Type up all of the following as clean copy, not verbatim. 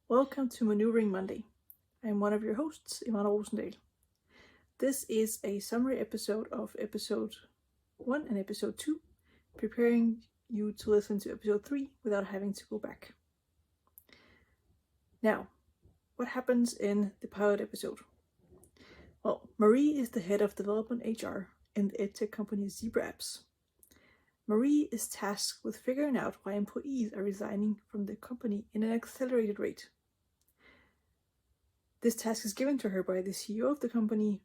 Welcome to Maneuvering Monday. I'm one of your hosts, Ivana Rosendal. This is a summary episode of episode 1 and episode 2, preparing you to listen to episode 3 without having to go back. Now, what happens in the pilot episode? Well, Marie is the head of development HR in the edtech company Zebra Apps. Marie is tasked with figuring out why employees are resigning from the company in an accelerated rate. This task is given to her by the CEO of the company,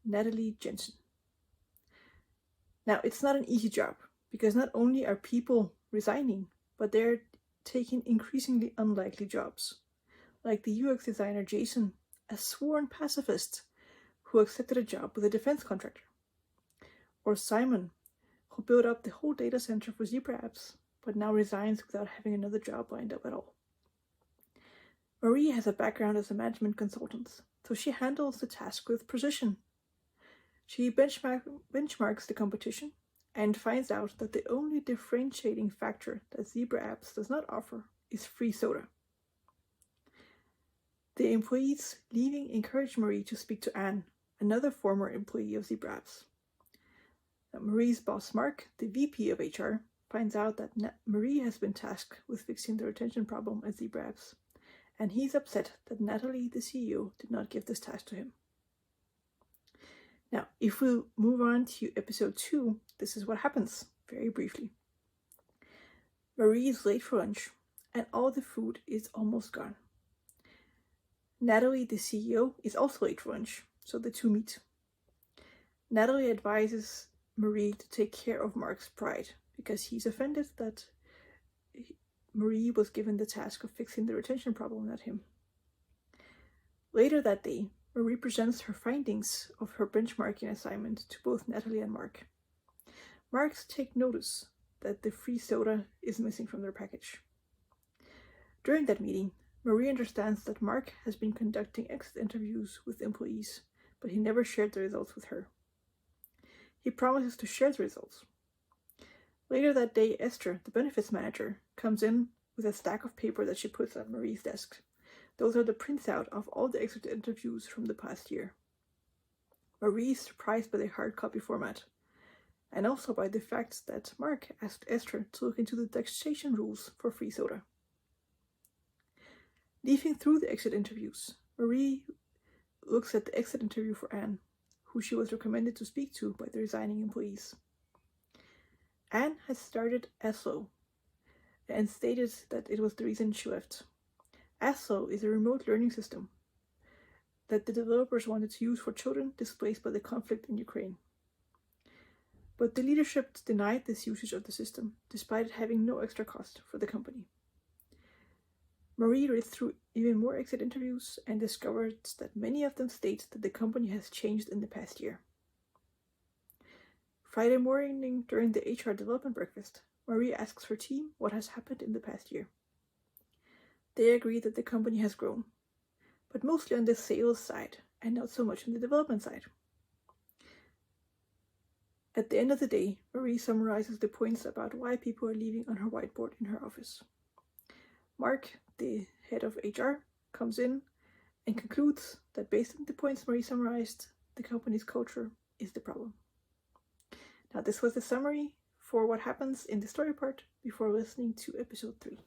Natalie Jensen. Now, it's not an easy job, because not only are people resigning, but they're taking increasingly unlikely jobs, like the UX designer Jason, a sworn pacifist who accepted a job with a defense contractor, or Simon, who built up the whole data center for Zebra Apps, but now resigns without having another job lined up at all. Marie has a background as a management consultant, so she handles the task with precision. She benchmarks the competition and finds out that the only differentiating factor that Zebra Apps does not offer is free soda. The employees leaving encourage Marie to speak to Anne, another former employee of Zebra Apps. Marie's boss Mark, the VP of HR, finds out that Marie has been tasked with fixing the retention problem at Zebra Apps, and he's upset that Natalie, the CEO, did not give this task to him. Now, if we move on to episode 2, this is what happens, very briefly. Marie is late for lunch, and all the food is almost gone. Natalie, the CEO, is also late for lunch, so the two meet. Natalie advises Marie to take care of Mark's pride, because he's offended that Marie was given the task of fixing the retention problem, not him. Later that day, Marie presents her findings of her benchmarking assignment to both Natalie and Mark. Marks take notice that the free soda is missing from their package. During that meeting, Marie understands that Mark has been conducting exit interviews with employees, but he never shared the results with her. He promises to share the results. Later that day, Esther, the benefits manager, comes in with a stack of paper that she puts on Marie's desk. Those are the printout of all the exit interviews from the past year. Marie is surprised by the hard copy format, and also by the fact that Mark asked Esther to look into the taxation rules for free soda. Leafing through the exit interviews, Marie looks at the exit interview for Anne, who she was recommended to speak to by the resigning employees. Anne has started Aslo and stated that it was the reason she left. Aslo is a remote learning system that the developers wanted to use for children displaced by the conflict in Ukraine. But the leadership denied this usage of the system, despite it having no extra cost for the company. Marie read through even more exit interviews and discovered that many of them state that the company has changed in the past year. Friday morning, during the HR development breakfast, Marie asks her team what has happened in the past year. They agree that the company has grown, but mostly on the sales side and not so much on the development side. At the end of the day, Marie summarizes the points about why people are leaving on her whiteboard in her office. Mark, the head of HR, comes in and concludes that based on the points Marie summarized, the company's culture is the problem. Now, this was the summary for what happens in the story part before listening to episode 3.